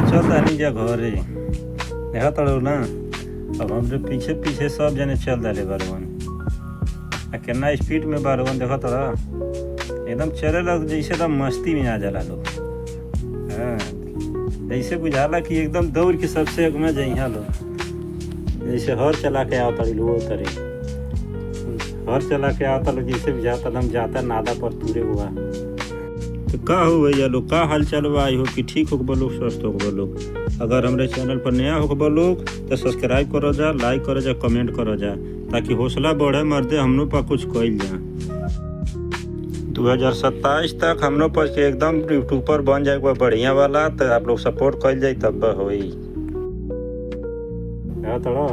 पर चल तानी जा घरे देखा तड़ो ना। अब हमरे पीछे पीछे सब जने चल डाले बारवन आ केना स्पीड में बारवन देखा तड़ा एकदम चले लग जैसे एकदम मस्ती में आ जाला लोग। हाँ जैसे बुझाला कि एकदम दौड़ के सबसे आगे में जइहा लोग। जैसे हर चला के आओ तड़ी लोग तरी हर चला के आता लोग जैसे बुझाता एकदम जाता नादा पर तुरे हुआ। तो का हो भैया लोग का हाल चाल बा आई हो कि ठीक हो बा लोग स्वस्थ हो बा लोग। अगर हमारे चैनल पर नया हो बा लोग तो सब्सक्राइब करो जा लाइक करो जा कमेंट करो जा ताकि हौसला बढ़े मर्दे हमनों पर कुछ कइल जा। 2027 तक हमनों पर के एकदम यूट्यूबर बन जाए बढ़िया वाला तो आप लोग सपोर्ट कइल जाए तब होई। तड़ा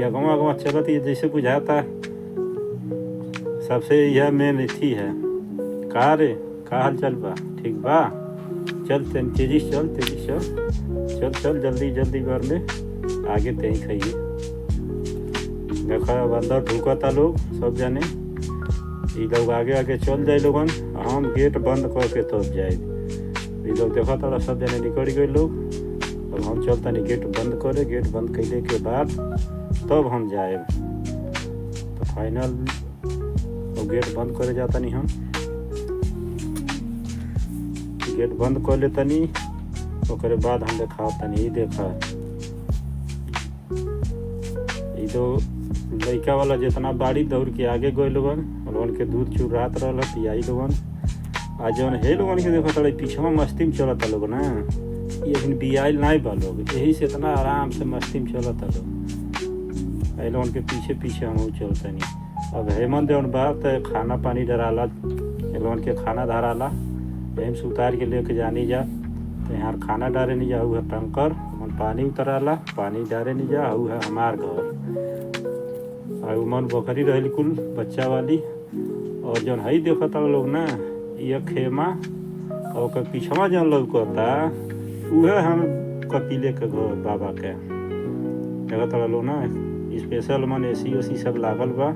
अगवा अगवा चलत ये जैसे बुझाता सबसे यह मेन थी है। का रे का हाल चल बा ठीक बा। चल तेजी चल तेजी चल चल चल जल्दी जल्दी कर ले आगे ते ही खाइए। देखा अब अंदर ढुकता लोग सब जाने ये लोग आगे आगे चल जाए लोगन हम गेट बंद करके तब जाए। ये लोग देखा था सब जाने निकल गए लोग। अब हम चलता नहीं गेट बंद करे गेट बंद कैले के बाद तब हम जाए। तो फाइनल तो गेट बंद करे जाता नहीं हम गेट बंद कर लेता नहीं ओकरे बाद हम देखा तनी देखा ये तो लड़का वाला जितना बाड़ी दौड़ के आगे गए लोगन लोगन के दूध चुरात रहा पियाई लोगन आज जौन हे लोगन के देखा था पीछे मस्ती में चलता लोग ना। ये बियाल नहीं बा लोग यही से इतना आराम से मस्ती में चलता लोग लोगन के पीछे पीछे हम चलता नहीं। अब हेमंत जौन बात खाना पानी डराला लोगन के खाना धराला यहीं से उतार के लेके जानी जा। तो यहाँ खाना डाले नहीं जाऊ है टंकर मन पानी उतराला पानी डाले नहीं जा है हमार घर और मन बकरी रही कुल बच्चा वाली। और जौन है देखता लोग ना ये खेमा और पीछवा जौन लौकता उहे हम कपिले के घर बाबा के देखता लोग ना। स्पेशल मन एसी ओसी सब लागल बा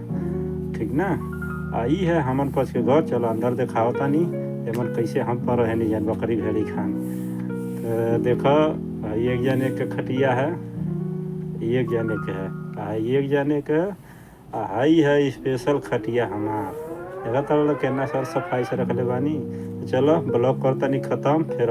ठीक ना। आई है हमन पच के घर चलो अंदर दिखावता नहीं एमन कैसे हम पर रहे नहीं जान बकरी भेड़ी खान। तो देखो एक जने के खटिया है एक जने के है एक जने के हाई है स्पेशल खटिया हमार देखा था केना सर सफाई से रख ले बानी। चलो ब्लॉक करता नहीं खत्म फिर।